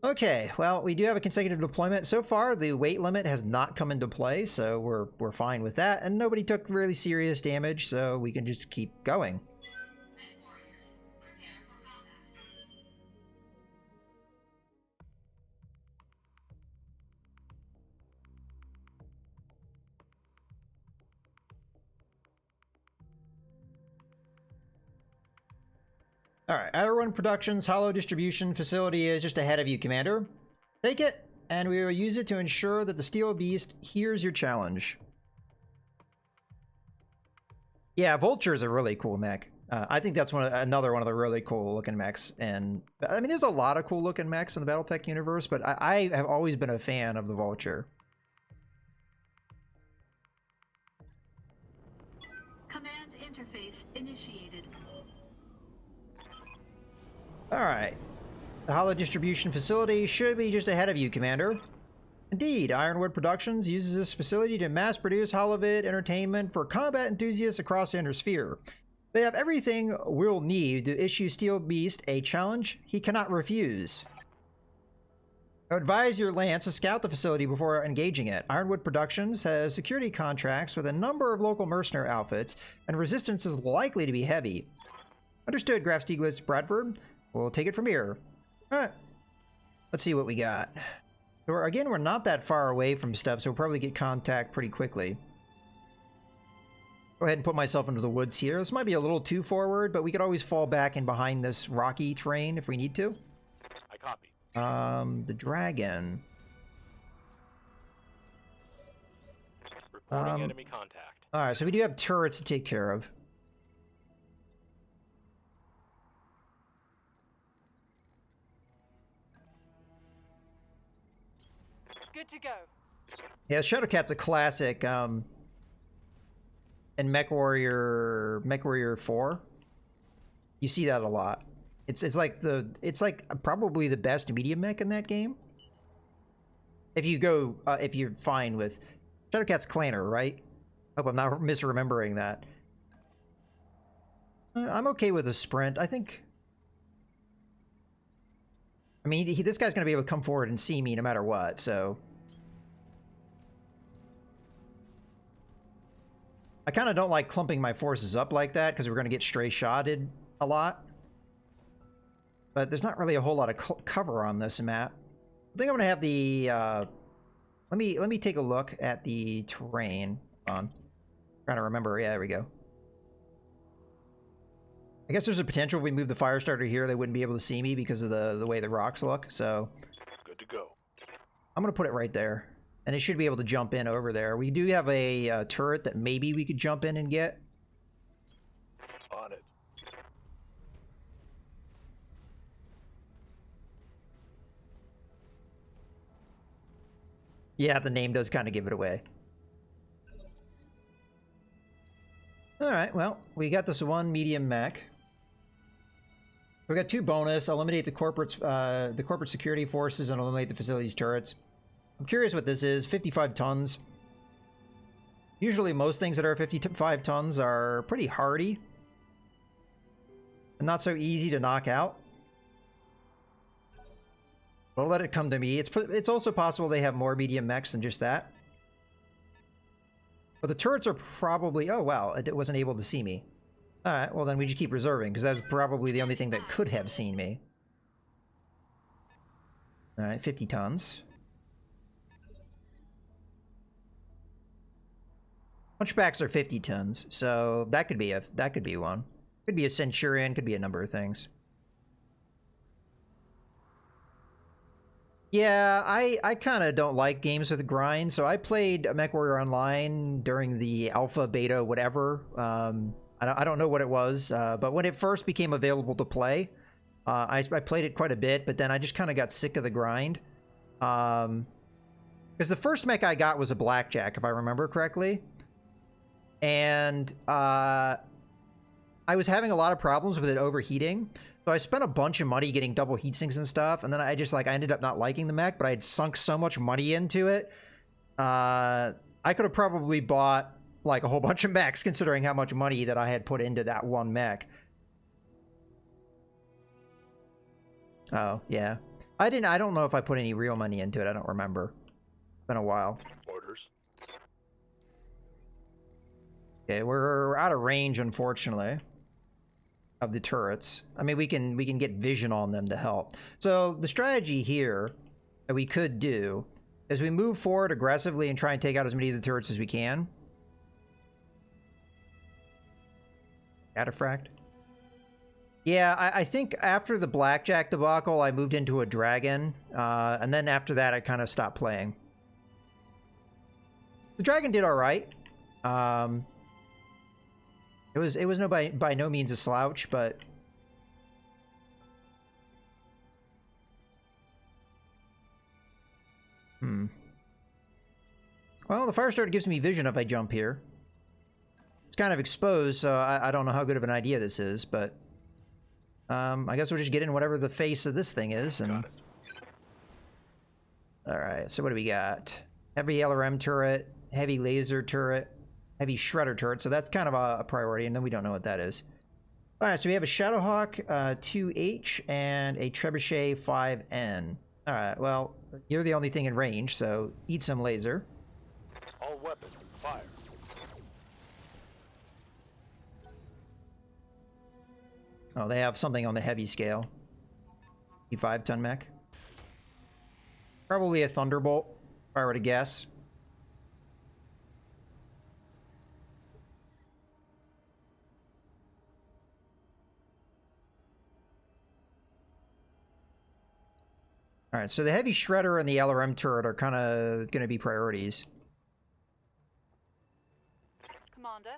Okay, well, we do have a consecutive deployment. So far, the weight limit has not come into play, so we're fine with that. And nobody took really serious damage, so we can just keep going. Alright, Iron Productions Hollow Distribution Facility is just ahead of you, Commander. Take it, and we will use it to ensure that the Steel Beast hears your challenge. Yeah, Vulture is a really cool mech. I think that's another one of the really cool looking mechs. And I mean, there's a lot of cool looking mechs in the Battletech universe, but I have always been a fan of the Vulture. Command interface initiated. Alright. The Hollow Distribution Facility should be just ahead of you, Commander. Indeed, Ironwood Productions uses this facility to mass-produce holovid entertainment for combat enthusiasts across the Inner Sphere. They have everything we'll need to issue Steel Beast a challenge he cannot refuse. Advise your Lance to scout the facility before engaging it. Ironwood Productions has security contracts with a number of local mercenary outfits, and resistance is likely to be heavy. Understood, Graf Stieglitz Bradford. We'll take it from here. Alright. Let's see what we got. So again, we're not that far away from stuff, so we'll probably get contact pretty quickly. Go ahead and put myself into the woods here. This might be a little too forward, but we could always fall back in behind this rocky terrain if we need to. I copy. The dragon. Reporting enemy contact. Alright, so we do have turrets to take care of. Good to go. Yeah, Shadowcat's a classic, in MechWarrior 4. You see that a lot. It's like probably the best medium mech in that game. If you're fine with Shadowcat's Clanner, right? Hope I'm not misremembering that. I'm okay with a sprint. I think. I mean, this guy's gonna be able to come forward and see me no matter what, so. I kind of don't like clumping my forces up like that because we're gonna get stray shotted a lot. But there's not really a whole lot of cover on this map. I think I'm gonna have the. Let me take a look at the terrain. Hold on, trying to remember. Yeah, there we go. I guess there's a potential if we move the fire starter here, they wouldn't be able to see me because of the way the rocks look. So good to go. I'm gonna put it right there, and it should be able to jump in over there. We do have a turret that maybe we could jump in and get. On it. Yeah, the name does kind of give it away. All right, well, we got this one medium mech. We got 2 bonus. Eliminate the corporate security forces and eliminate the facility's turrets. I'm curious what this is. 55 tons. Usually most things that are 55 tons are pretty hardy. And not so easy to knock out. I'll let it come to me. It's also possible they have more medium mechs than just that. But the turrets are probably... Oh, wow. It wasn't able to see me. Alright, well then we just keep reserving, because that's probably the only thing that could have seen me. Alright, 50 tons. Hunchbacks are 50 tons, so that could be one. Could be a Centurion, could be a number of things. Yeah, I kind of don't like games with grind, so I played MechWarrior Online during the alpha, beta, whatever. I don't know what it was, but when it first became available to play, I played it quite a bit, but then I just kind of got sick of the grind. Because the first mech I got was a Blackjack, if I remember correctly. And I was having a lot of problems with it overheating. So I spent a bunch of money getting double heatsinks and stuff, and then I ended up not liking the mech, but I had sunk so much money into it. I could have probably bought like a whole bunch of mechs, considering how much money that I had put into that one mech. Oh, yeah. I don't know if I put any real money into it. I don't remember. It's been a while. Orders. Okay, we're out of range, unfortunately, of the turrets. I mean, we can get vision on them to help. So the strategy here that we could do is we move forward aggressively and try and take out as many of the turrets as we can. Cataphract. Yeah, I think after the blackjack debacle, I moved into a dragon, and then after that, I kind of stopped playing. The dragon did all right. It was by no means a slouch, but well, the fire starter gives me vision if I jump here. It's kind of exposed, so I don't know how good of an idea this is, but I guess we'll just get in whatever the face of this thing is. And Got it. all right, so what do we got? Heavy LRM turret, heavy laser turret, heavy shredder turret. So that's kind of a priority, and then we don't know what that is. All right, so we have a Shadowhawk 2H and a Trebuchet 5N. All right, well, you're the only thing in range, so eat some laser. All weapons, fire. Oh, they have something on the heavy scale. 5-ton mech. Probably a Thunderbolt, if I were to guess. All right, so the heavy shredder and the LRM turret are kind of going to be priorities. Commander.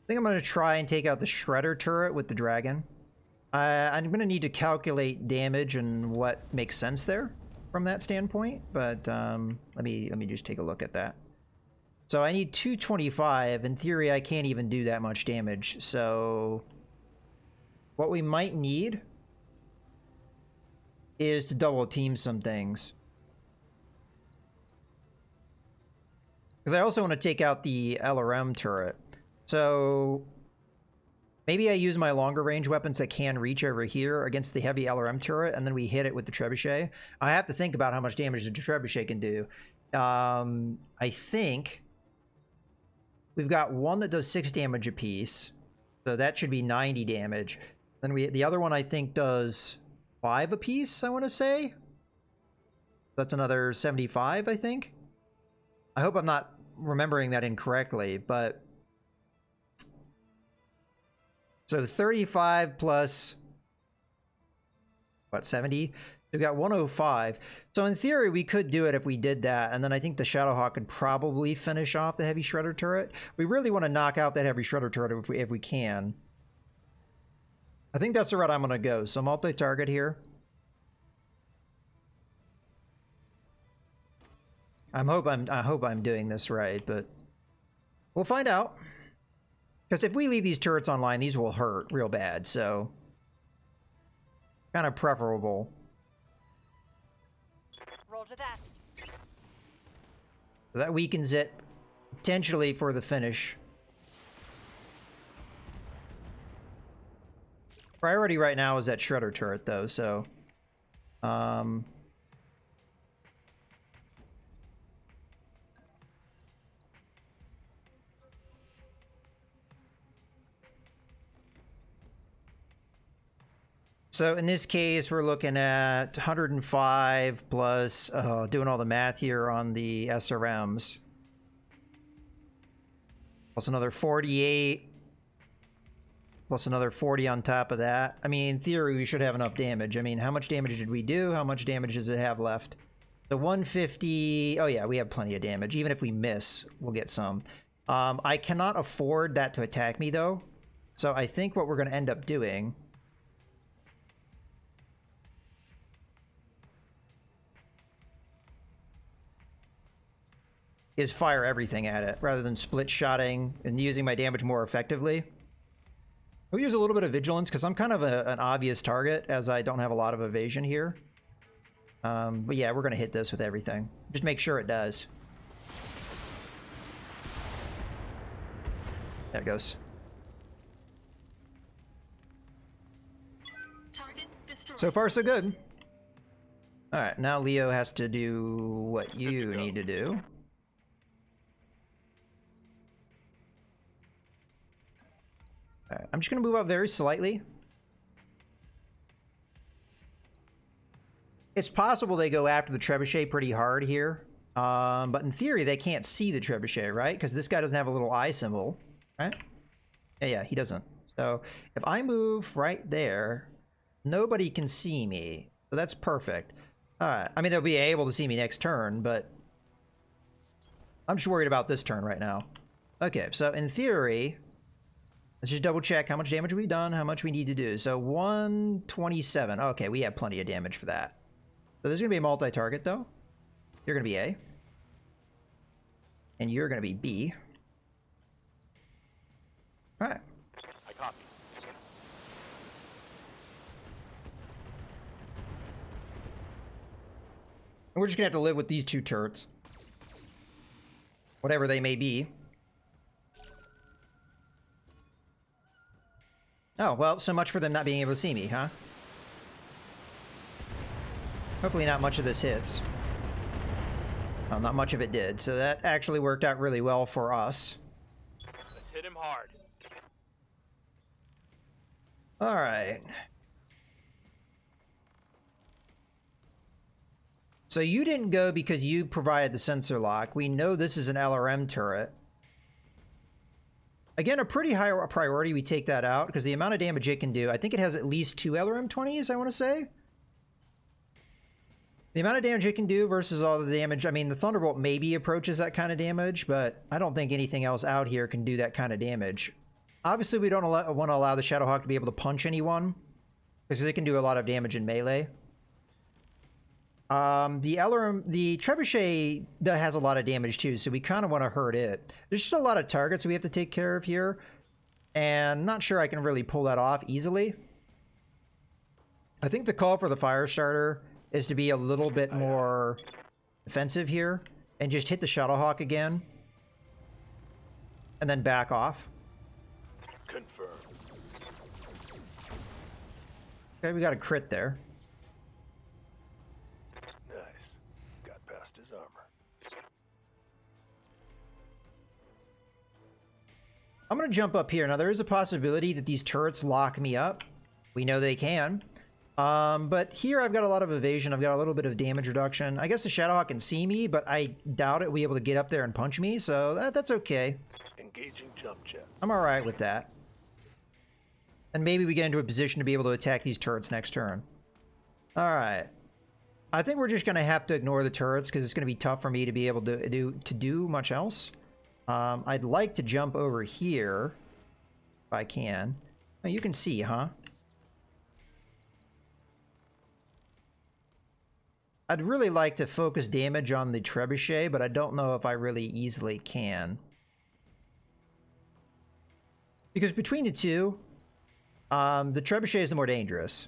I think I'm going to try and take out the shredder turret with the dragon. I'm going to need to calculate damage and what makes sense there from that standpoint, but let me just take a look at that. So I need 225. In theory, I can't even do that much damage. So what we might need is to double team some things. Because I also want to take out the LRM turret. So maybe I use my longer range weapons that can reach over here against the heavy LRM turret, and then we hit it with the trebuchet. I have to think about how much damage the trebuchet can do. I think we've got one that does 6 damage apiece, so that should be 90 damage. Then the other one I think does 5 apiece, I want to say. That's another 75, I think. I hope I'm not remembering that incorrectly, but so 35 plus, what, 70? We've got 105. So in theory, we could do it if we did that, and then I think the Shadowhawk could probably finish off the heavy shredder turret. We really want to knock out that heavy shredder turret if we can. I think that's the route I'm going to go. So multi-target here. I hope I'm doing this right, but we'll find out. Because if we leave these turrets online, these will hurt real bad, so kind of preferable. Roger that. So that weakens it potentially for the finish. Priority right now is that shredder turret, though, so so in this case, we're looking at 105 plus, doing all the math here on the SRMs. Plus another 48. Plus another 40 on top of that. I mean, in theory, we should have enough damage. I mean, how much damage did we do? How much damage does it have left? So 150. Oh yeah, we have plenty of damage. Even if we miss, we'll get some. I cannot afford that to attack me, though. So I think what we're going to end up doing is fire everything at it, rather than split-shotting and using my damage more effectively. We'll use a little bit of vigilance, because I'm kind of an obvious target, as I don't have a lot of evasion here. But yeah, we're going to hit this with everything. Just make sure it does. There it goes. Target destroyed. So far, so good. Alright, now Leo has to do what you go. need to do. Alright, I'm just going to move up very slightly. It's possible they go after the trebuchet pretty hard here. But in theory, they can't see the trebuchet, right? Because this guy doesn't have a little eye symbol, right? Yeah, he doesn't. So if I move right there, nobody can see me. So that's perfect. Alright, I mean, they'll be able to see me next turn, but I'm just worried about this turn right now. Okay, so in theory, let's just double check how much damage we've done, how much we need to do. So 127. Okay, we have plenty of damage for that. So there's going to be a multi-target, though. You're going to be A. And you're going to be B. Alright. I copy. And we're just going to have to live with these two turrets. Whatever they may be. Oh, well, so much for them not being able to see me, huh? Hopefully not much of this hits. Well, not much of it did, so that actually worked out really well for us. Let's hit him hard. Alright. So you didn't go because you provided the sensor lock. We know this is an LRM turret. Again, a pretty high priority we take that out, because the amount of damage it can do, I think it has at least 2 LRM-20s, I want to say. The amount of damage it can do versus all the damage, I mean, the Thunderbolt maybe approaches that kind of damage, but I don't think anything else out here can do that kind of damage. Obviously, we don't want to allow the Shadowhawk to be able to punch anyone, because it can do a lot of damage in melee. The Trebuchet that has a lot of damage too, so we kind of want to hurt it. There's just a lot of targets we have to take care of here, and not sure I can really pull that off easily. I think the call for the Firestarter is to be a little bit more defensive here, and just hit the Shadowhawk again, and then back off. Confirmed. Okay, we got a crit there. Nice. Got past his armor. I'm going to jump up here. Now, there is a possibility that these turrets lock me up. We know they can. But here I've got a lot of evasion. I've got a little bit of damage reduction. I guess the Shadowhawk can see me, but I doubt it will be able to get up there and punch me, so that's okay. Engaging jump jet. I'm alright with that. And maybe we get into a position to be able to attack these turrets next turn. Alright. I think we're just going to have to ignore the turrets, because it's going to be tough for me to be able to do much else. I'd like to jump over here, if I can. Oh, you can see, huh? I'd really like to focus damage on the Trebuchet, but I don't know if I really easily can. Because between the two, the Trebuchet is the more dangerous.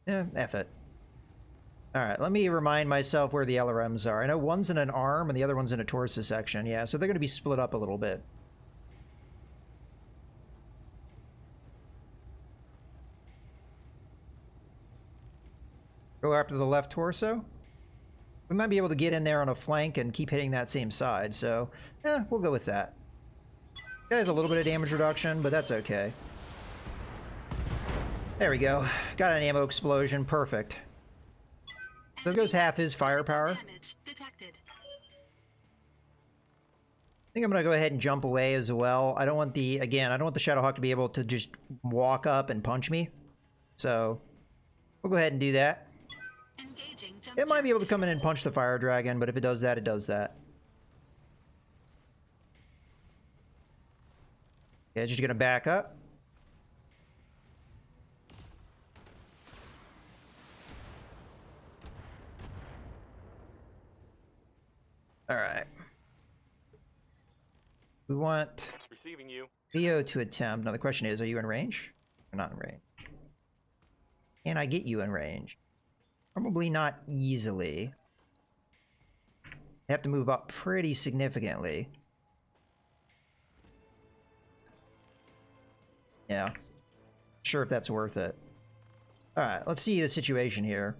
Eh, F it. Alright, let me remind myself where the LRMs are. I know one's in an arm and the other one's in a torso section. Yeah, so they're going to be split up a little bit. Go after the left torso. We might be able to get in there on a flank and keep hitting that same side, so we'll go with that. Guy has a little bit of damage reduction, but that's okay. There we go. Got an ammo explosion. Perfect. So there goes half his firepower. Damage detected. I think I'm going to go ahead and jump away as well. I don't want the, again, I don't want the Shadowhawk to be able to just walk up and punch me. So we'll go ahead and do that. Engaging jump It might be jet. able to come in and punch the Fire Dragon, but if it does that, it does that. Yeah, just gonna back up. Alright. We want Receiving you. Leo to attempt. Now the question is, are you in range? Or not in range? Can I get you in range? Probably not easily. I have to move up pretty significantly. Yeah. sure if that's worth it. Alright, let's see the situation here.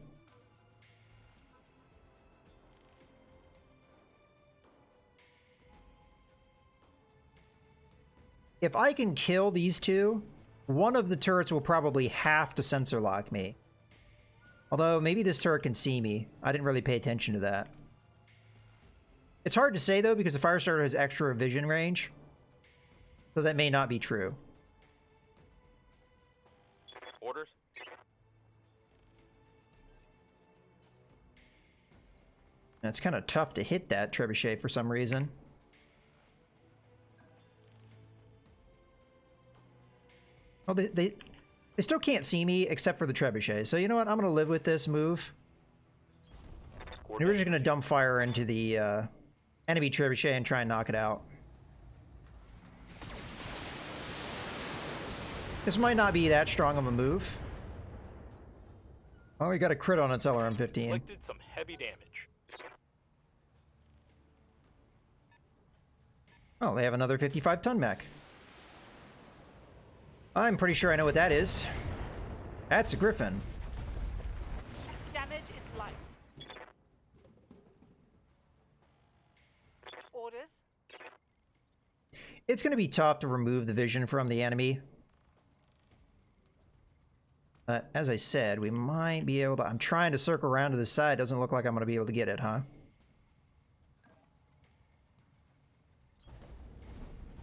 If I can kill these two, one of the turrets will probably have to sensor lock me. Although, maybe this turret can see me. I didn't really pay attention to that. It's hard to say, though, because the Firestarter has extra vision range. So that may not be true. Orders? And it's kind of tough to hit that trebuchet for some reason. Well, they still can't see me except for the trebuchet. So you know what? I'm going to live with this move. And we're just going to dump fire into the enemy trebuchet and try and knock it out. This might not be that strong of a move. Oh, we got a crit on its LRM-15. Inflicted some heavy damage. Oh, they have another 55-ton mech. I'm pretty sure I know what that is. That's a Griffin. Damage is light. Orders? It's going to be tough to remove the vision from the enemy. As I said, we might be able to... I'm trying to circle around to the side. Doesn't look like I'm going to be able to get it, huh?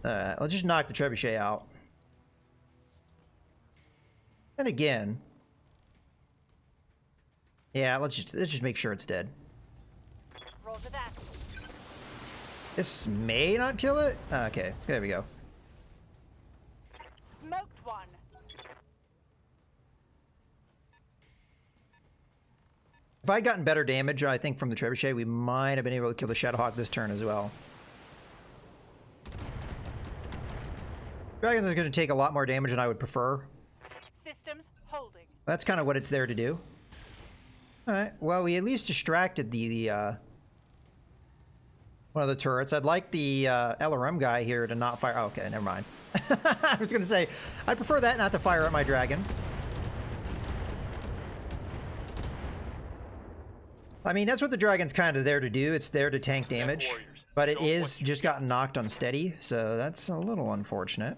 Let's just knock the trebuchet out. And again... Yeah, let's just make sure it's dead. Roger that. This may not kill it? Okay, there we go. Smoked one. If I'd gotten better damage, I think, from the trebuchet, we might have been able to kill the Shadowhawk this turn as well. Dragons is going to take a lot more damage than I would prefer. Systems holding. That's kind of what it's there to do. Alright, well, we at least distracted the one of the turrets. I'd like the LRM guy here to not fire... Oh, okay, never mind. I was going to say, I'd prefer that not to fire at my dragon. I mean, that's what the dragon's kind of there to do. It's there to tank damage. But it is just gotten knocked unsteady, so that's a little unfortunate.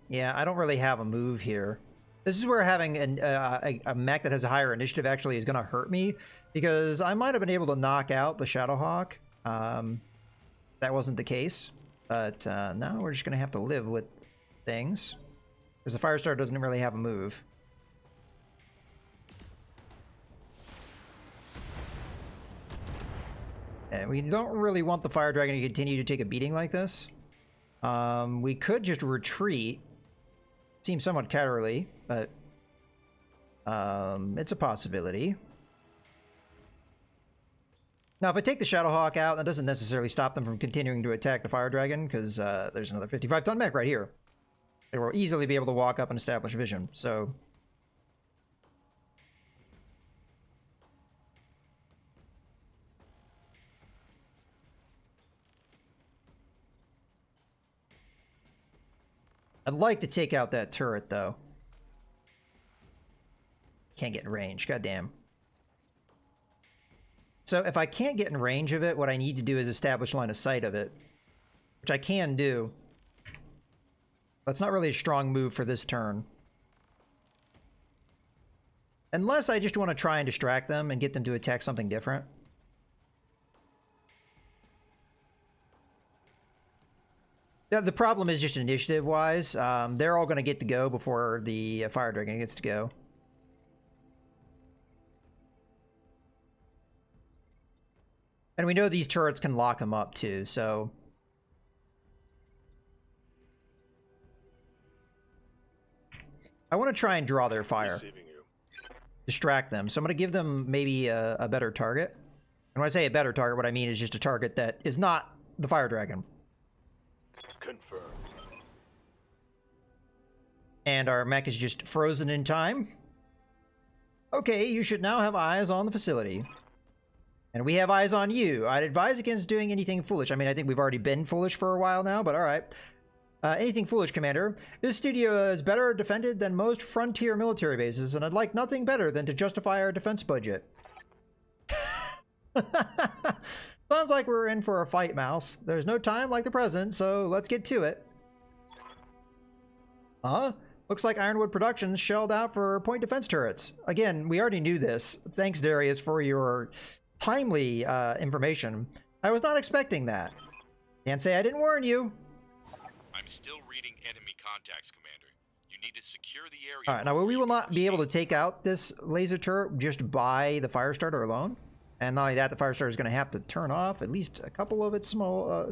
Yeah, I don't really have a move here. This is where having a mech that has a higher initiative actually is going to hurt me, because I might have been able to knock out the Shadowhawk. That wasn't the case, but now we're just going to have to live with things, because the Firestar doesn't really have a move. And we don't really want the Fire Dragon to continue to take a beating like this. We could just retreat. Seems somewhat cowardly, but it's a possibility. Now, if I take the Shadowhawk out, that doesn't necessarily stop them from continuing to attack the Fire Dragon, because there's another 55-ton mech right here. They will easily be able to walk up and establish vision, so... I'd like to take out that turret, though. Can't get in range, goddamn. So if I can't get in range of it, what I need to do is establish line of sight of it. Which I can do. That's not really a strong move for this turn. Unless I just want to try and distract them and get them to attack something different. Yeah, the problem is just initiative-wise. They're all going to get to go before the Fire Dragon gets to go. And we know these turrets can lock them up, too, so... I want to try and draw their fire. Distract them. So I'm going to give them maybe a better target. And when I say a better target, what I mean is just a target that is not the Fire Dragon. Confirmed. And our mech is just frozen in time. Okay, you should now have eyes on the facility. And we have eyes on you. I'd advise against doing anything foolish. I mean, I think we've already been foolish for a while now, but all right. Anything foolish, Commander. This studio is better defended than most frontier military bases, and I'd like nothing better than to justify our defense budget. Sounds like we're in for a fight, Mouse. There's no time like the present, so let's get to it. Looks like Ironwood Productions shelled out for point defense turrets. Again, we already knew this. Thanks, Darius, for your timely information. I was not expecting that. Can't say I didn't warn you. I'm still reading enemy contacts, Commander. You need to secure the area. All right, now we will not be able to take out this laser turret just by the fire starter alone. And not only that, the fire starter is going to have to turn off at least a couple of its small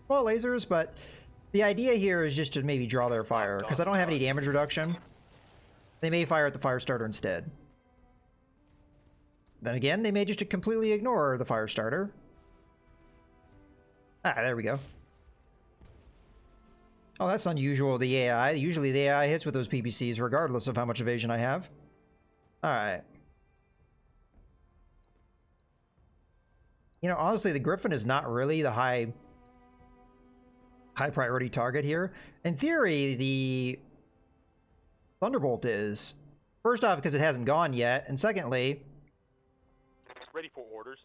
lasers. But the idea here is just to maybe draw their fire, because I don't have any damage reduction. They may fire at the fire starter instead. Then again, they may just completely ignore the fire starter. Ah, there we go. Oh, that's unusual, the AI. Usually the AI hits with those PPCs regardless of how much evasion I have. Alright. You know, honestly, the Griffin is not really the high priority target here. In theory, the Thunderbolt is. First off, because it hasn't gone yet, and secondly... Ready for orders.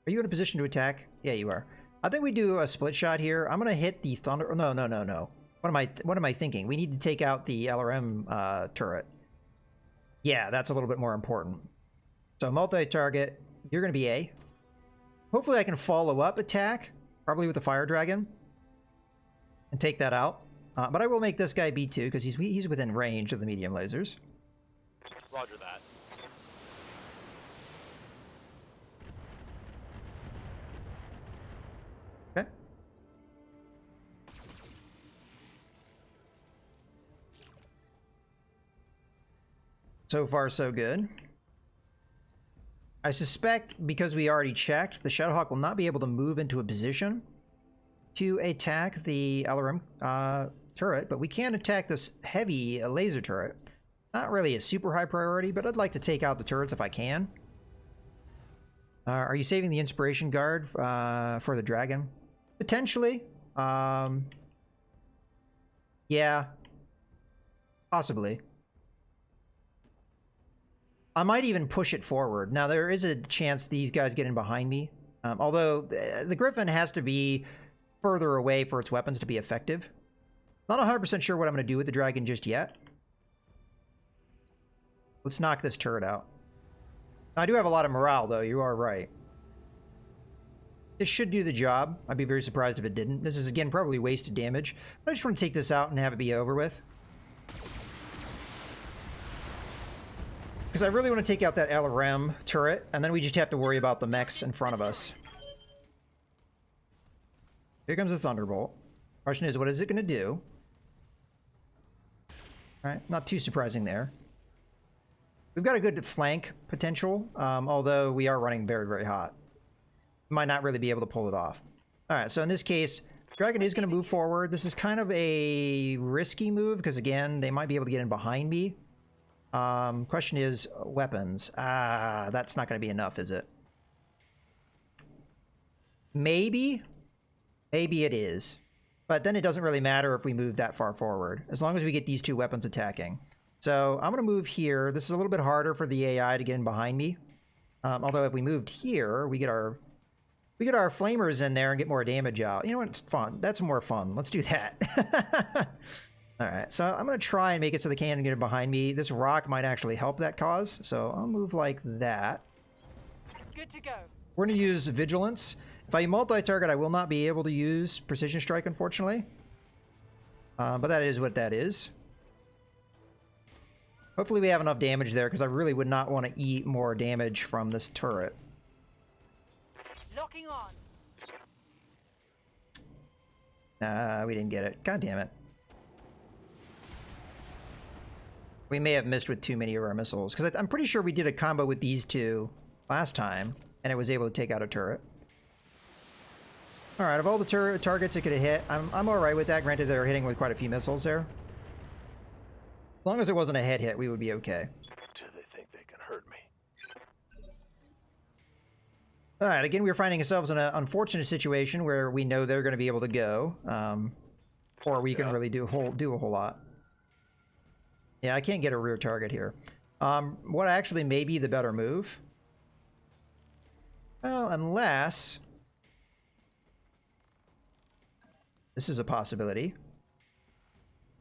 Are you in a position to attack? Yeah, you are. I think we do a split shot here. I'm gonna hit the Thunder... No. What am I thinking? We need to take out the LRM turret. Yeah, that's a little bit more important. So multi-target, you're gonna be A. Hopefully I can follow up attack, probably with the Fire Dragon, and take that out. But I will make this guy B2 because he's within range of the medium lasers. Roger that. Okay. So far, so good. I suspect, because we already checked, the Shadowhawk will not be able to move into a position to attack the LRM turret, but we can attack this heavy laser turret. Not really a super high priority, but I'd like to take out the turrets if I can. Are you saving the Inspiration Guard for the Dragon? Potentially. Yeah. Possibly. I might even push it forward. Now, there is a chance these guys get in behind me. Although, the Griffin has to be further away for its weapons to be effective. Not 100% sure what I'm going to do with the Dragon just yet. Let's knock this turret out. I do have a lot of morale, though. You are right. This should do the job. I'd be very surprised if it didn't. This is, again, probably wasted damage. But I just want to take this out and have it be over with. Because I really want to take out that LRM turret, and then we just have to worry about the mechs in front of us. Here comes the Thunderbolt. Question is, what is it going to do? Alright, not too surprising there. We've got a good flank potential, although we are running very, very hot. Might not really be able to pull it off. Alright, so in this case, Dragon is going to move forward. This is kind of a risky move, because again, they might be able to get in behind me. Question is, weapons. That's not going to be enough, is it? Maybe. Maybe it is. But then it doesn't really matter if we move that far forward, as long as we get these two weapons attacking. So I'm going to move here. This is a little bit harder for the AI to get in behind me. Although if we moved here, we get our flamers in there and get more damage out. You know what? It's fun. That's more fun. Let's do that. Alright, so I'm going to try and make it so they can't get in behind me. This rock might actually help that cause, so I'll move like that. Good to go. We're going to use Vigilance. If I multi-target, I will not be able to use Precision Strike, unfortunately. But that is what that is. Hopefully we have enough damage there, because I really would not want to eat more damage from this turret. Locking on. We didn't get it. God damn it. We may have missed with too many of our missiles, because I'm pretty sure we did a combo with these two last time, and it was able to take out a turret. Alright, of all the targets it could have hit, I'm alright with that. Granted, they're hitting with quite a few missiles there. As long as it wasn't a head hit, we would be okay. Do they think they can hurt me? All right, again, we're finding ourselves in an unfortunate situation where we know they're going to be able to go, or we can really do a whole lot. Yeah, I can't get a rear target here. What actually may be the better move? Well, unless this is a possibility.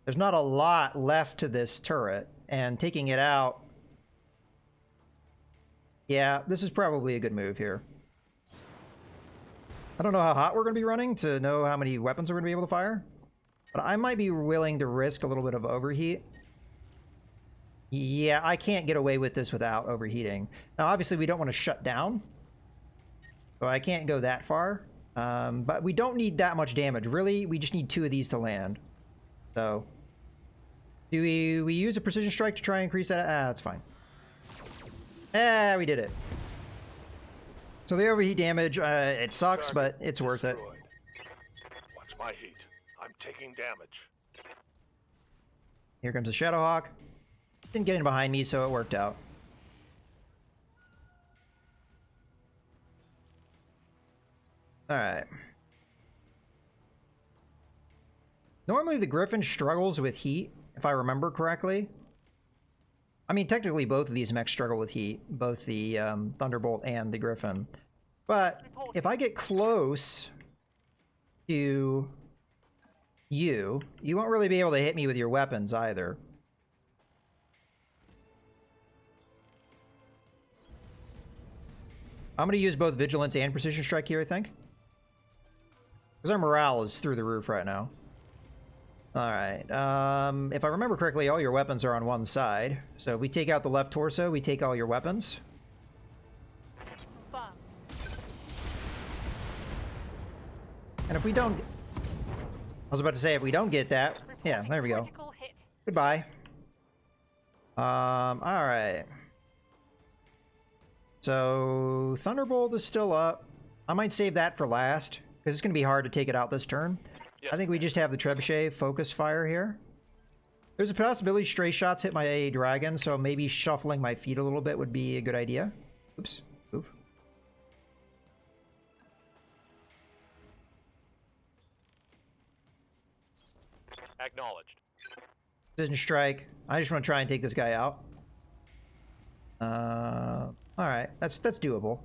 There's not a lot left to this turret, and taking it out. Yeah, this is probably a good move here. I don't know how hot we're going to be running to know how many weapons we're going to be able to fire. But I might be willing to risk a little bit of overheat. Yeah, I can't get away with this without overheating. Now, obviously, we don't want to shut down. So I can't go that far. But we don't need that much damage. Really, we just need 2 of these to land. So, do we use a precision strike to try and increase that? That's fine. We did it. So the overheat damage, it sucks, but it's worth it. Watch my heat. I'm taking damage. Here comes the Shadowhawk. Didn't get in behind me, so it worked out. Alright. Normally the Griffin struggles with heat, if I remember correctly. I mean, technically both of these mechs struggle with heat, both the Thunderbolt and the Griffin. But if I get close to you won't really be able to hit me with your weapons either. I'm going to use both Vigilance and Precision Strike here, I think. Because our morale is through the roof right now. Alright, if I remember correctly, all your weapons are on one side. So if we take out the left torso, we take all your weapons. Fun. And if we don't... I was about to say, if we don't get that... Yeah, there we go. Critical hit. Goodbye. Alright. So, Thunderbolt is still up. I might save that for last, because it's going to be hard to take it out this turn. Yeah. I think we just have the Trebuchet focus fire here. There's a possibility stray shots hit my dragon, so maybe shuffling my feet a little bit would be a good idea. Oops. Move. Acknowledged. Precision strike. I just want to try and take this guy out. Alright. That's doable.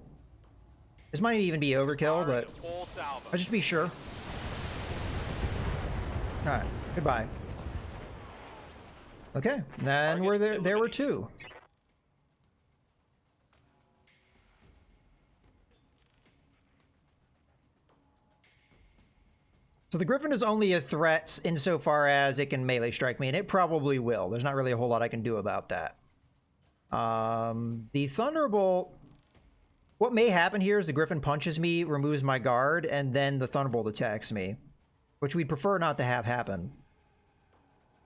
This might even be overkill, but Full salvo. I'll just be sure. Alright, goodbye. Okay, then we're there. There were 2. So the Griffin is only a threat insofar as it can melee strike me, and it probably will. There's not really a whole lot I can do about that. The Thunderbolt... What may happen here is the Griffin punches me, removes my guard, and then the Thunderbolt attacks me. Which we'd prefer not to have happen.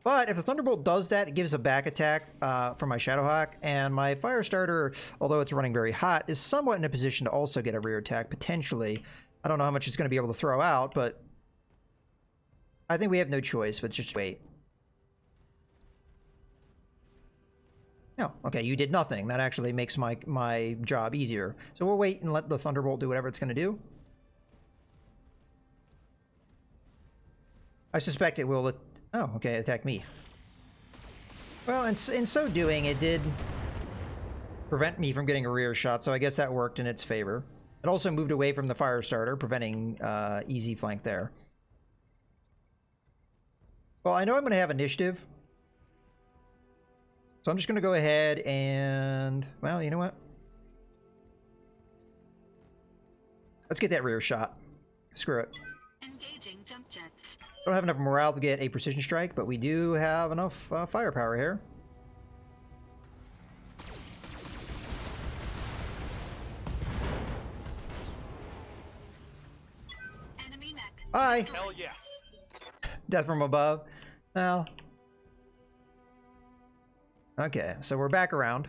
But if the Thunderbolt does that, it gives a back attack from my Shadowhawk, and my Firestarter, although it's running very hot, is somewhat in a position to also get a rear attack, potentially. I don't know how much it's going to be able to throw out, but I think we have no choice, but just wait. No, okay, you did nothing. That actually makes my job easier. So we'll wait and let the Thunderbolt do whatever it's going to do. I suspect it will... Oh, okay, attack me. Well, in so doing, it did prevent me from getting a rear shot, so I guess that worked in its favor. It also moved away from the Firestarter, preventing easy flank there. Well, I know I'm going to have initiative. So I'm just going to go ahead and... Well, you know what? Let's get that rear shot. Screw it. Engaging jump jets. Don't have enough morale to get a precision strike, but we do have enough firepower here. Enemy mech. Bye! Hell yeah. Death from above. Well. Okay, so we're back around.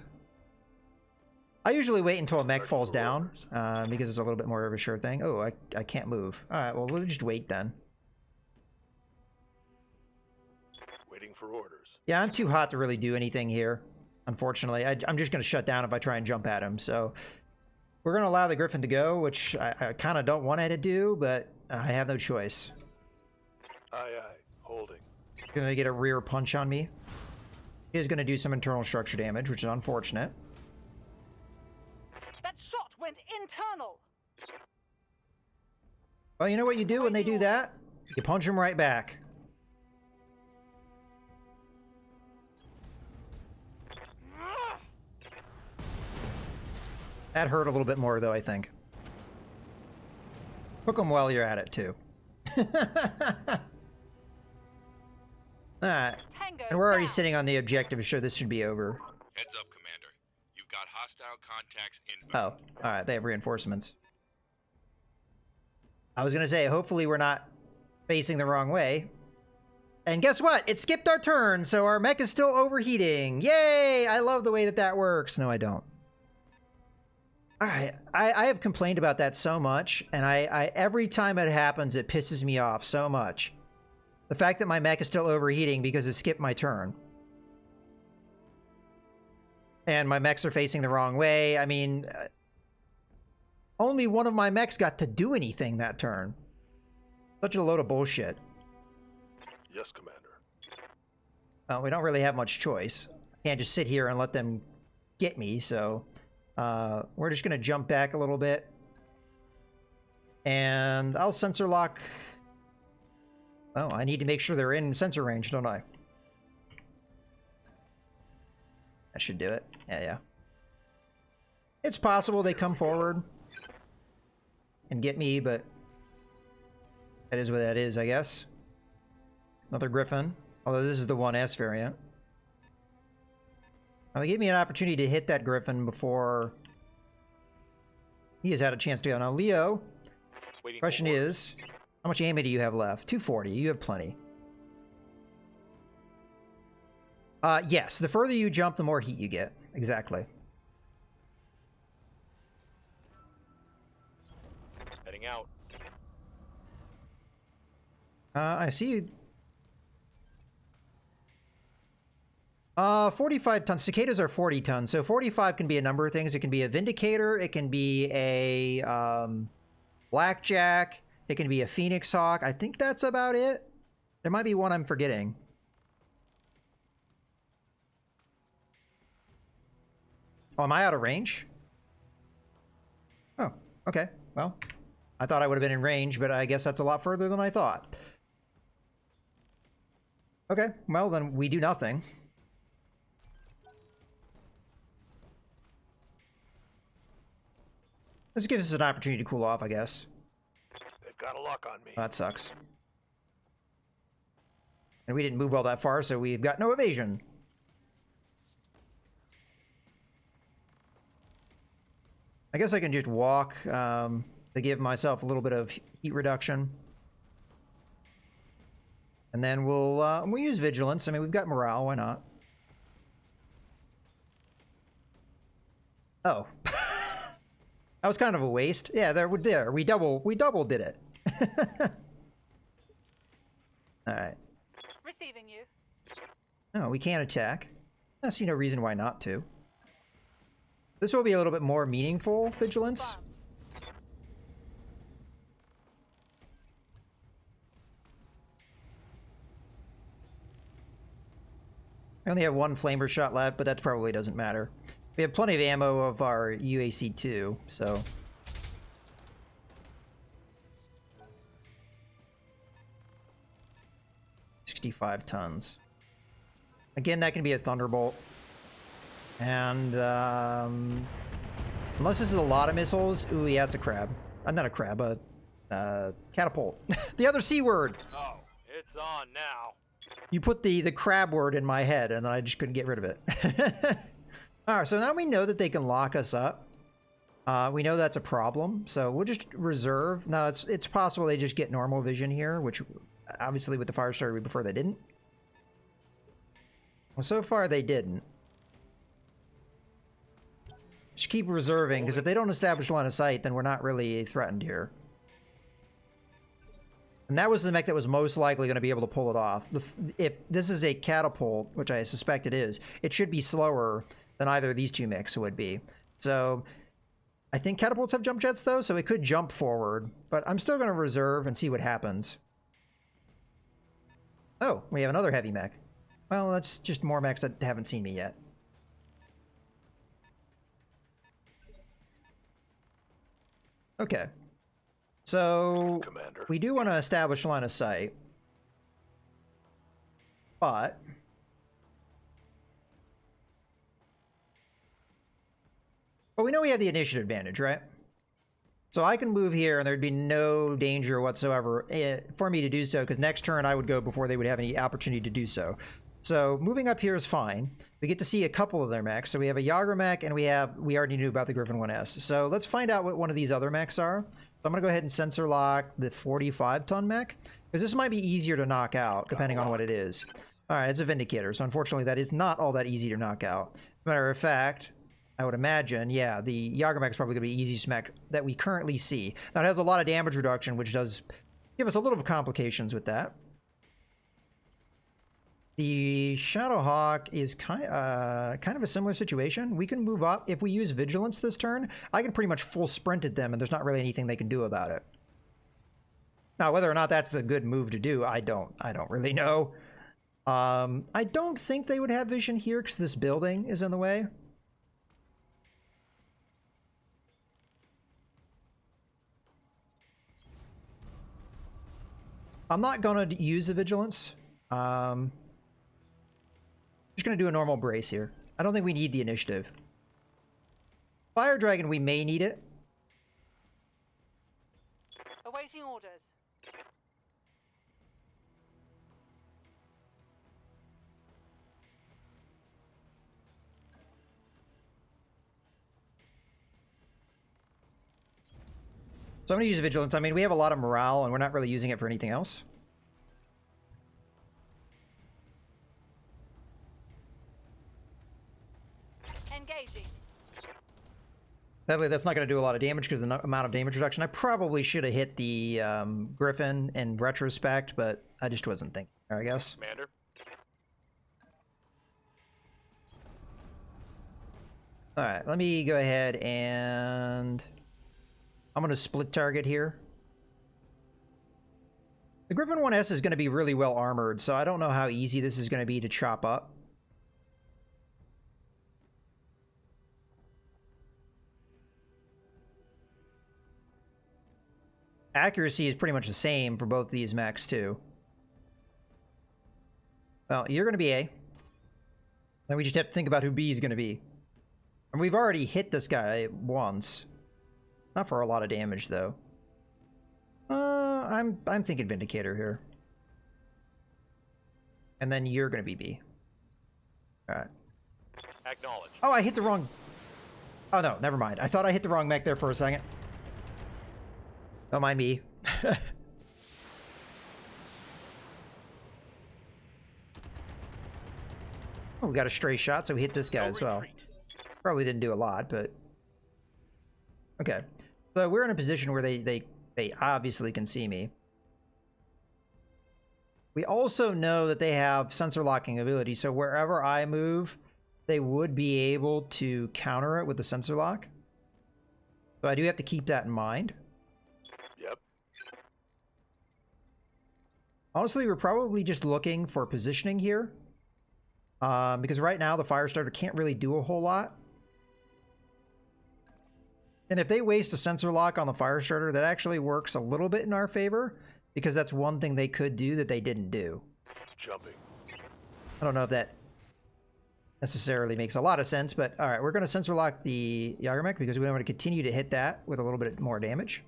I usually wait until a mech falls down, because it's a little bit more of a sure thing. Oh, I can't move. Alright, well, we'll just wait then. Waiting for orders. Yeah, I'm too hot to really do anything here, unfortunately. I'm just going to shut down if I try and jump at him, so... We're going to allow the Griffin to go, which I kind of don't want it to do, but I have no choice. Aye, aye. Holding. Going to get a rear punch on me. He is going to do some internal structure damage, which is unfortunate. That shot went internal. Well, you know what you do when they do that? You punch them right back. That hurt a little bit more, though, I think. Hook them while you're at it, too. Alright. Tango And we're already down. sitting on the objective, so this should be over. Heads up, Commander. You've got hostile contacts inbound. Oh, alright, they have reinforcements. I was gonna say, hopefully we're not facing the wrong way. And guess what? It skipped our turn, so our mech is still overheating. Yay! I love the way that that works. No, I don't. I have complained about that so much, and I every time it happens, it pisses me off so much. The fact that my mech is still overheating because it skipped my turn. And my mechs are facing the wrong way. I mean, only one of my mechs got to do anything that turn. Such a load of bullshit. Yes, Commander. We don't really have much choice. Can't just sit here and let them get me, so... we're just going to jump back a little bit. And I'll sensor lock... Oh, I need to make sure they're in sensor range, don't I? That should do it. Yeah. It's possible they come forward and get me, but that is what that is, I guess. Another Griffin. Although this is the 1S variant. Now, they gave me an opportunity to hit that Griffin before he has had a chance to go. Now, Leo, Waiting question for orders. is, how much ammo do you have left? 240. You have plenty. Yes. The further you jump, the more heat you get. Exactly. Heading out. I see you. 45 tons. Cicadas are 40 tons. So 45 can be a number of things. It can be a Vindicator. It can be a Blackjack. It can be a Phoenix Hawk. I think that's about it. There might be one I'm forgetting. Oh, am I out of range? Oh, okay. Well, I thought I would have been in range, but I guess that's a lot further than I thought. Okay, well, then we do nothing. This gives us an opportunity to cool off, I guess. They've got a lock on me. That sucks. And we didn't move all that far, so we've got no evasion. I guess I can just walk to give myself a little bit of heat reduction. And then we'll use vigilance. I mean, we've got morale. Why not? Oh. That was kind of a waste. Yeah, there we double did it. All right. Receiving you. No, we can't attack. I see no reason why not to. This will be a little bit more meaningful vigilance. I only have one flamer shot left, but that probably doesn't matter. We have plenty of ammo of our UAC-2, so... $65 tons. Again, that can be a Thunderbolt. And, unless this is a lot of missiles... Ooh, yeah, it's a crab. Not a crab, a catapult. The other C word! Oh, it's on now. You put the crab word in my head, and I just couldn't get rid of it. Alright, so now we know that they can lock us up. We know that's a problem, so we'll just reserve. Now, it's possible they just get normal vision here, which obviously with the Firestarter we prefer they didn't. Well, so far they didn't. Just keep reserving, because if they don't establish line of sight, then we're not really threatened here. And that was the mech that was most likely going to be able to pull it off. If this is a catapult, which I suspect it is, it should be slower than either of these two mechs would be. So I think catapults have jump jets though, so it could jump forward, but I'm still going to reserve and see what happens. Oh, we have another heavy mech. Well, that's just more mechs that haven't seen me yet. Okay. So, Commander. we do want to establish line of sight. But... But we know we have the initiative advantage, right? So I can move here and there'd be no danger whatsoever for me to do so, because next turn I would go before they would have any opportunity to do so. So moving up here is fine. We get to see a couple of their mechs. So we have a Yager mech and we already knew about the Griffin 1S. So let's find out what one of these other mechs are. So I'm going to go ahead and sensor lock the 45-ton mech, because this might be easier to knock out depending on what it is. All right, it's a Vindicator. So unfortunately that is not all that easy to knock out. Matter of fact, I would imagine, yeah, the Yager mech is probably going to be the easiest mech that we currently see. Now, it has a lot of damage reduction, which does give us a little complications with that. The Shadowhawk is kind of a similar situation. We can move up. If we use Vigilance this turn, I can pretty much full sprint at them, and there's not really anything they can do about it. Now, whether or not that's a good move to do, I don't really know. I don't think they would have vision here, because this building is in the way. I'm not going to use the Vigilance. Just going to do a normal brace here. I don't think we need the initiative. Fire Dragon, we may need it. Awaiting orders. So I'm going to use Vigilance. I mean, we have a lot of morale, and we're not really using it for anything else. Engaging. Sadly, that's not going to do a lot of damage because of the amount of damage reduction. I probably should have hit the Griffin in retrospect, but I just wasn't thinking, I guess. Commander. All right, let me go ahead and... I'm going to split target here. The Griffin 1S is going to be really well armored, so I don't know how easy this is going to be to chop up. Accuracy is pretty much the same for both these mechs, too. Well, you're going to be A. Then we just have to think about who B is going to be. And we've already hit this guy once. Not for a lot of damage, though. I'm thinking Vindicator here. And then you're going to be B. Alright. Acknowledged. Oh, I hit the wrong... Oh, no, never mind. I thought I hit the wrong mech there for a second. Don't mind me. Oh, we got a stray shot, so we hit this guy as well. Probably didn't do a lot, but... Okay. So we're in a position where they obviously can see me. We also know that they have sensor locking ability, so wherever I move, they would be able to counter it with the sensor lock. So I do have to keep that in mind. Yep. Honestly, we're probably just looking for positioning here. Because right now the Firestarter can't really do a whole lot. And if they waste a sensor lock on the Firestarter, that actually works a little bit in our favor, because that's one thing they could do that they didn't do. Jumping. I don't know if that necessarily makes a lot of sense, but all right, we're going to sensor lock the Yagermech because we want to continue to hit that with a little bit more damage.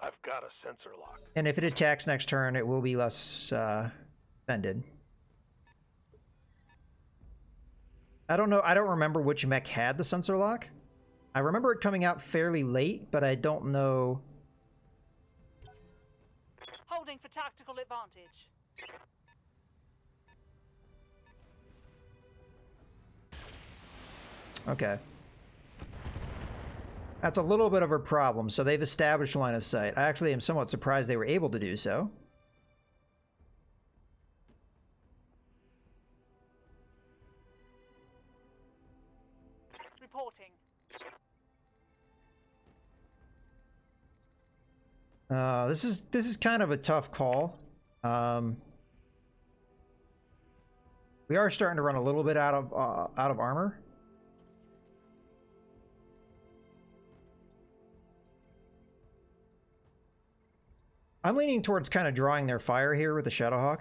I've got a sensor lock. And if it attacks next turn, it will be less offended. I don't know. I don't remember which mech had the sensor lock. I remember it coming out fairly late, but I don't know. Holding for tactical advantage. Okay. That's a little bit of a problem. So they've established line of sight. I actually am somewhat surprised they were able to do so. Reporting. This is kind of a tough call. We are starting to run a little bit out of armor. I'm leaning towards kind of drawing their fire here with the Shadowhawk.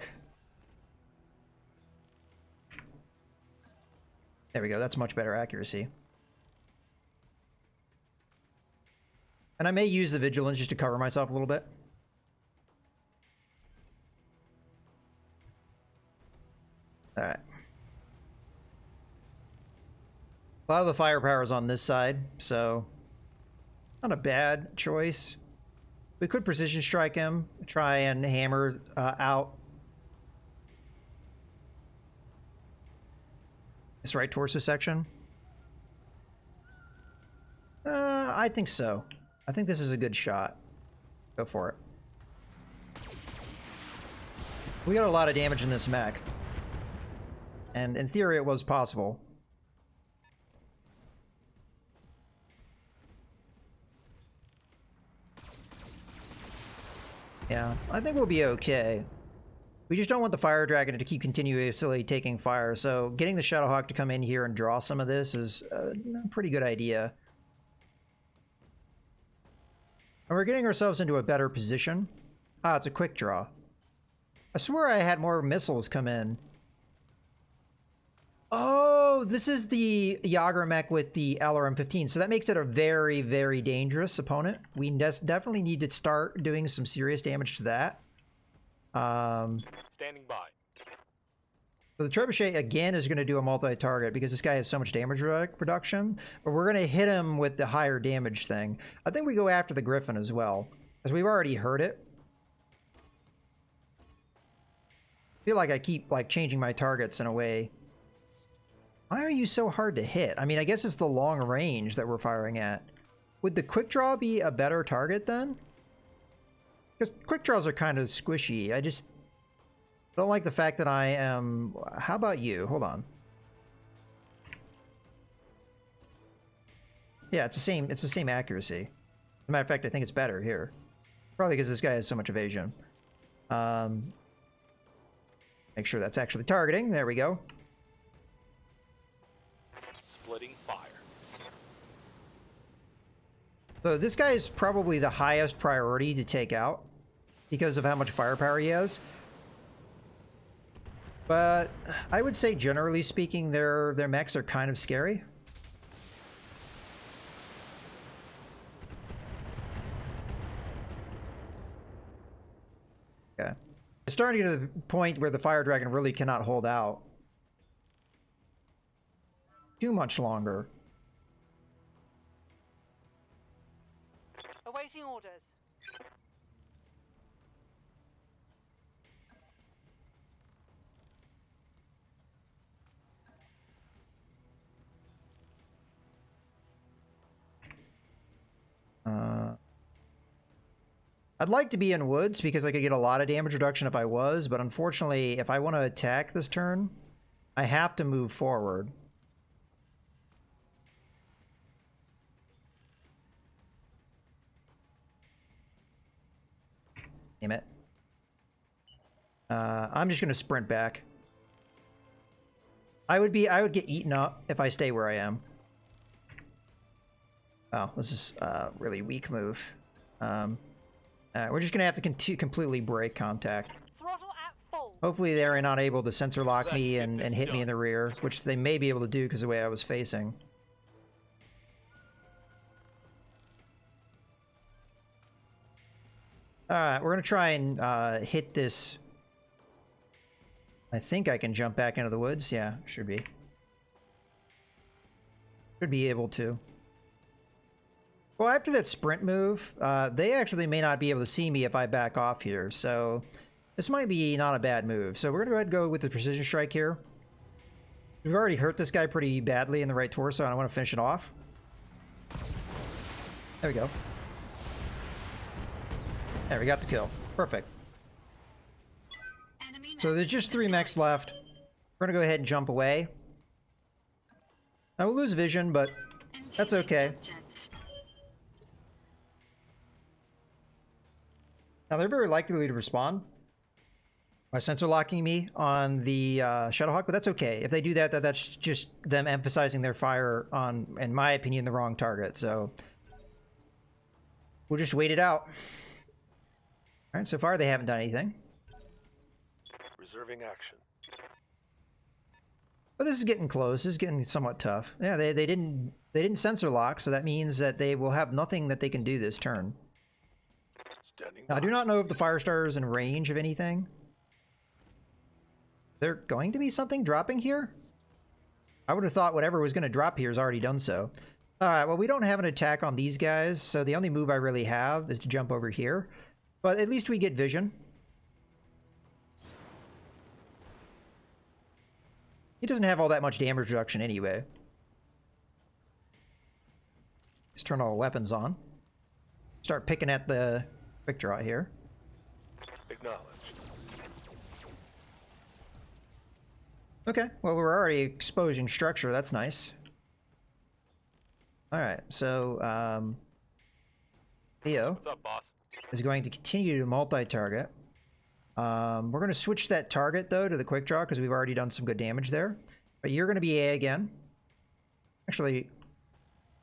There we go. That's much better accuracy. And I may use the Vigilance just to cover myself a little bit. Alright. A lot of the firepower is on this side, so not a bad choice. We could precision strike him, try and hammer out this right torso section. I think so. I think this is a good shot. Go for it. We got a lot of damage in this mech. And in theory, it was possible. Yeah, I think we'll be okay. We just don't want the Fire Dragon to keep continuously taking fire, so getting the Shadowhawk to come in here and draw some of this is a pretty good idea. And we're getting ourselves into a better position. Ah, it's a quick draw. I swear I had more missiles come in. Oh, this is the Yager mech with the LRM-15, so that makes it a very, very dangerous opponent. We definitely need to start doing some serious damage to that. Standing by. So the Trebuchet, again, is going to do a multi-target because this guy has so much damage reduction, but we're going to hit him with the higher damage thing. I think we go after the Griffin as well, because we've already heard it. I feel like I keep changing my targets in a way. Why are you so hard to hit? I mean, I guess it's the long range that we're firing at. Would the quick draw be a better target then? Because quick draws are kind of squishy. I just don't like the fact that I am... How about you? Hold on. Yeah, it's the same accuracy. As a matter of fact, I think it's better here. Probably because this guy has so much evasion. Make sure that's actually targeting. There we go. Splitting fire. So this guy is probably the highest priority to take out because of how much firepower he has. But I would say, generally speaking, their mechs are kind of scary. Okay. It's starting to get to the point where the Fire Dragon really cannot hold out too much longer. Awaiting orders. I'd like to be in woods because I could get a lot of damage reduction if I was, but unfortunately, if I want to attack this turn, I have to move forward. Damn it. I'm just going to sprint back. I would get eaten up if I stay where I am. Oh, this is a really weak move. We're just going to have to completely break contact. Throttle at full. Hopefully they're not able to sensor lock me and hit me in the rear, which they may be able to do because of the way I was facing. Alright, we're going to try and hit this. I think I can jump back into the woods. Yeah, should be. Should be able to. Well, after that sprint move, they actually may not be able to see me if I back off here, so this might be not a bad move. So we're going to go ahead and go with the precision strike here. We've already hurt this guy pretty badly in the right torso, and I want to finish it off. There we go. There, we got the kill. Perfect. Enemy So there's mech just 3 destroyed. mechs left. We're going to go ahead and jump away. I will lose vision, but that's Engaging okay. jump jets. Now they're very likely to respond by sensor locking me on the Shadowhawk, but that's okay. If they do that, that's just them emphasizing their fire on, in my opinion, the wrong target. So we'll just wait it out. All right, so far they haven't done anything. Reserving action. But this is getting close. This is getting somewhat tough. Yeah, they didn't sensor lock, so that means that they will have nothing that they can do this turn. Standing Now, I do by. not know if the Firestar is in range of anything. There going to be something dropping here? I would have thought whatever was going to drop here has already done so. All right, well, we don't have an attack on these guys, so the only move I really have is to jump over here. But at least we get vision. He doesn't have all that much damage reduction anyway. Let's turn all weapons on. Start picking at the quick draw here. Acknowledged. Okay, well, we're already exposing structure. That's nice. All right, so Theo What's up, boss? is going to continue to multi-target. We're going to switch that target, though, to the quick draw because we've already done some good damage there. But you're going to be A again. Actually,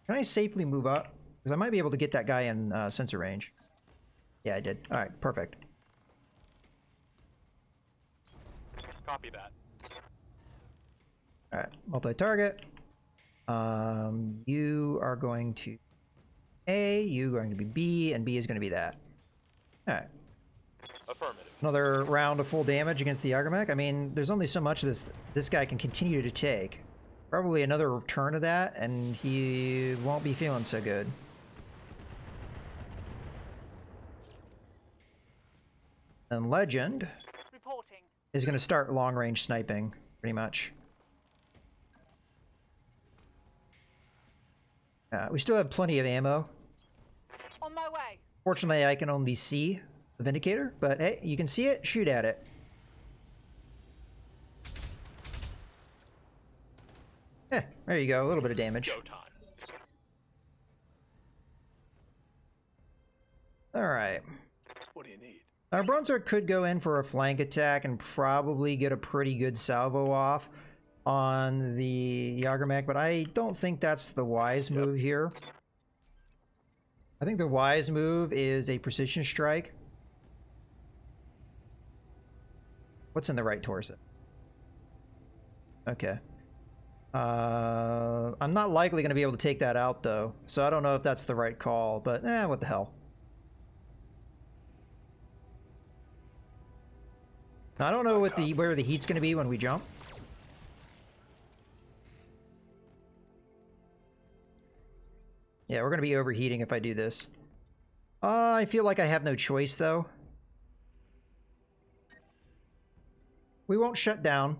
can I safely move up? Because I might be able to get that guy in sensor range. Yeah, I did. All right, perfect. Copy that. All right, multi-target. You are going to A, you are going to be B, and B is going to be that. All right. Affirmative. Another round of full damage against the Yagurmek. I mean, there's only so much this guy can continue to take. Probably another turn of that, and he won't be feeling so good. And Legend Reporting. is going to start long-range sniping, pretty much. We still have plenty of ammo. On my way. Fortunately, I can only see the Vindicator, but hey, you can see it, shoot at it. There you go, a little bit of damage. Go time. Alright. What do you need? Our Brunswick could go in for a flank attack and probably get a pretty good salvo off on the Yagurmek, but I don't think that's the wise move here. I think the wise move is a precision strike. What's in the right torso? Okay. I'm not likely going to be able to take that out, though, so I don't know if that's the right call, but what the hell. Now, I don't know what where the heat's going to be when we jump. Yeah, we're going to be overheating if I do this. I feel like I have no choice, though. We won't shut down.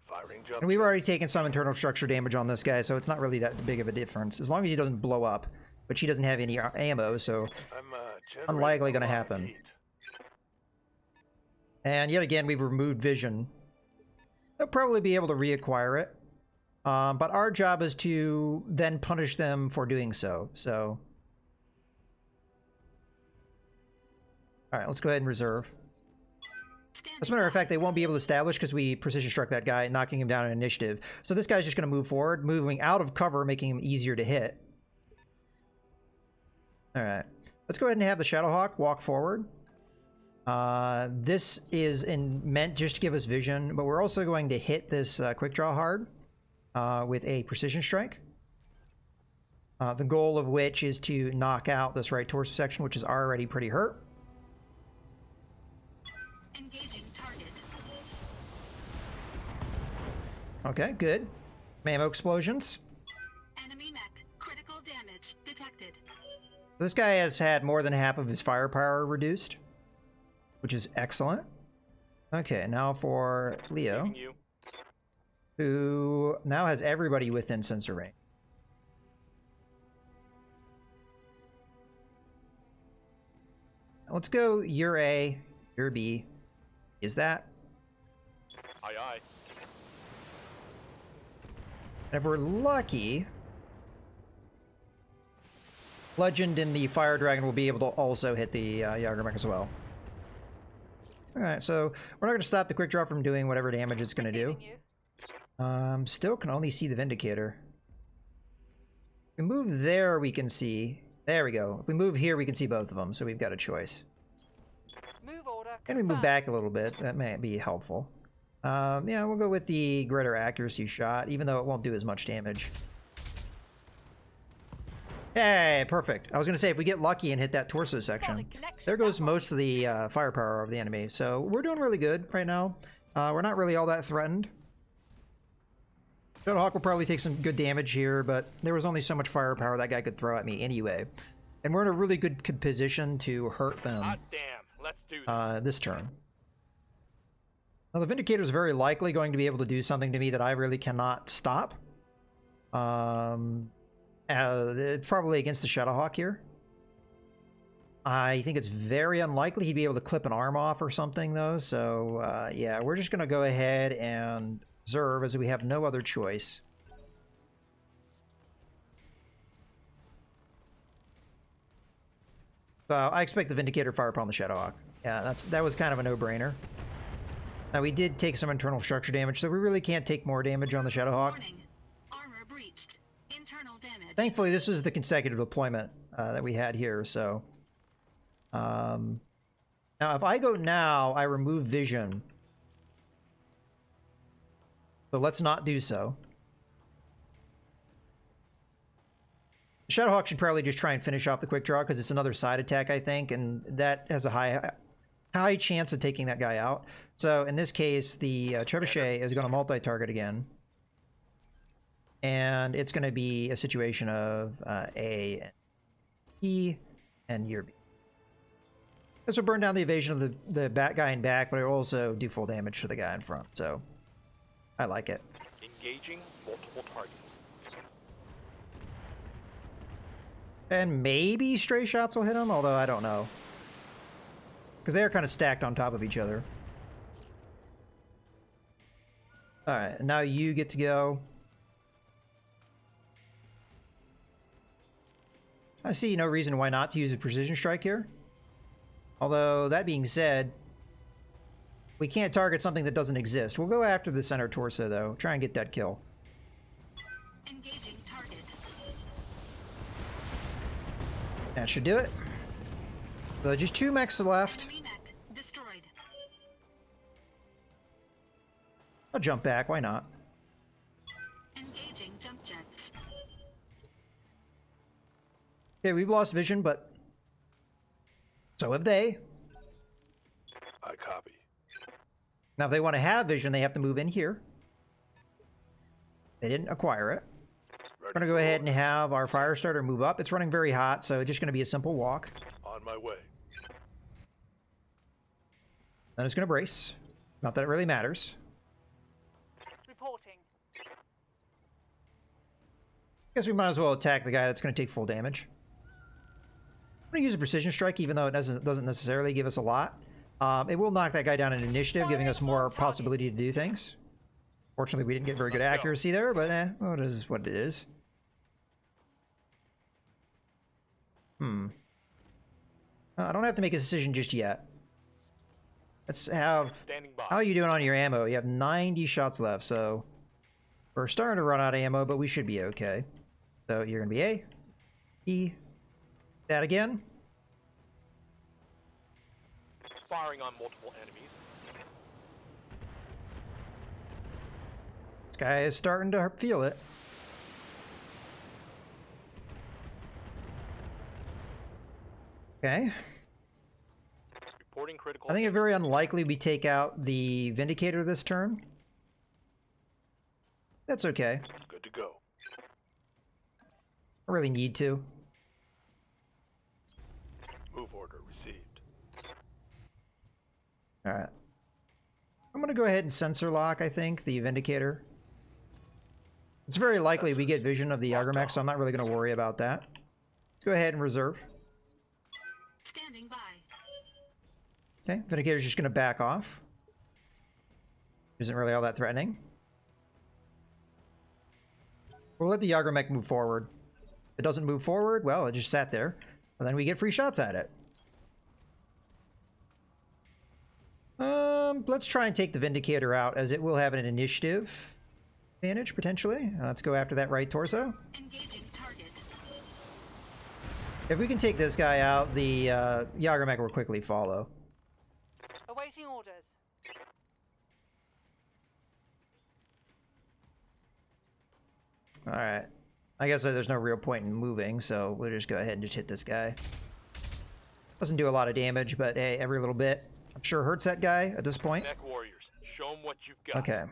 Firing jump. And we've already taken some internal structure damage on this guy, so it's not really that big of a difference. As long as he doesn't blow up. But she doesn't have any ammo, so I'm generating unlikely a going to lot of happen. heat. And yet again, we've removed vision. They'll probably be able to reacquire it. But our job is to then punish them for doing so. So, all right, let's go ahead and reserve. As a matter of fact, they won't be able to establish because we precision struck that guy, knocking him down in initiative. So this guy's just going to move forward, moving out of cover, making him easier to hit. All right, let's go ahead and have the Shadowhawk walk forward. This is meant just to give us vision, but we're also going to hit this quick draw hard with a precision strike. The goal of which is to knock out this right torso section, which is already pretty hurt. Engaging target. Okay, good. Ammo explosions. Enemy mech. Critical damage detected. This guy has had more than half of his firepower reduced, which is excellent. Okay, now for Leo, Leaving you. who now has everybody within sensor range. Let's go, you're A, you're B. Is that? Aye, aye. And if we're lucky, Legend and the Fire Dragon will be able to also hit the Yagurmech as well. Alright, so we're not going to stop the quick draw from doing whatever damage it's going to do. Still can only see the Vindicator. If we move there, we can see... There we go. If we move here, we can see both of them, so we've got a choice. Move order. And we move confirmed. back a little bit. That may be helpful. Yeah, we'll go with the greater accuracy shot, even though it won't do as much damage. Hey, perfect. I was going to say, if we get lucky and hit that torso section, there goes most of the firepower of the enemy. So we're doing really good right now. We're not really all that threatened. Shadowhawk will probably take some good damage here, but there was only so much firepower that guy could throw at me anyway. And we're in a really good position to hurt them Hot damn. Let's do this. this turn. Now, the Vindicator is very likely going to be able to do something to me that I really cannot stop. It's probably against the Shadowhawk here. I think it's very unlikely he'd be able to clip an arm off or something, though. So, yeah, we're just going to go ahead and observe as we have no other choice. So I expect the Vindicator to fire upon the Shadowhawk. Yeah, that was kind of a no-brainer. Now, we did take some internal structure damage, so we really can't take more damage on the Shadowhawk. Warning. Armor breached. Internal damage. Thankfully, this was the consecutive deployment that we had here, so... now, if I go now, I remove vision. So let's not do so. Shadowhawk should probably just try and finish off the quick draw, because it's another side attack, I think, and that has a high chance of taking that guy out. So in this case, the Trebuchet is going to multi-target again. And it's going to be a situation of A and E and your B. This will burn down the evasion of the bat guy in back, but it will also do full damage to the guy in front. So I like it. Engaging multiple targets. And maybe stray shots will hit him, although I don't know. Because they are kind of stacked on top of each other. Alright, now you get to go. I see no reason why not to use a precision strike here. Although, that being said, we can't target something that doesn't exist. We'll go after the center torso, though. Try and get that kill. Engaging target. That should do it. So just 2 mechs left. Enemy mech destroyed. I'll jump back, why not? Engaging jump jets. Okay, we've lost vision, but so have they. I copy. Now, if they want to have vision, they have to move in here. They didn't acquire it. We're going to go ahead and have our fire starter move up. It's running very hot, so it's just going to be a simple walk. On my way. Then it's going to brace. Not that it really matters. Reporting. Guess we might as well attack the guy that's going to take full damage. I'm going to use a precision strike, even though it doesn't necessarily give us a lot. It will knock that guy down in initiative, giving us more possibility to do things. Fortunately, we didn't get very good accuracy there, but well, it is what it is. I don't have to make a decision just yet. Let's have... Standing by. How are you doing on your ammo? You have 90 shots left, so... We're starting to run out of ammo, but we should be okay. So you're going to be A, E, that again. Firing on multiple enemies. This guy is starting to feel it. Okay. Reporting critical. I think it's very unlikely we take out the Vindicator this turn. That's okay. Good to go. I really need to. Move order received. Alright. I'm going to go ahead and sensor lock, I think, the Vindicator. It's very likely we get vision of the Yagurmech, so I'm not really going to worry about that. Let's go ahead and reserve. Standing by. Okay, Vindicator's just going to back off. Isn't really all that threatening. We'll let the Yagurmech move forward. If it doesn't move forward, well, it just sat there. And then we get free shots at it. Let's try and take the Vindicator out, as it will have an initiative advantage, potentially. Let's go after that right torso. Engaging target. If we can take this guy out, the Jagermech will quickly follow. Awaiting orders. Alright. I guess there's no real point in moving, so we'll just go ahead and just hit this guy. Doesn't do a lot of damage, but hey, every little bit, I'm sure hurts that guy at this point. Mech warriors, show them what you've got. Okay.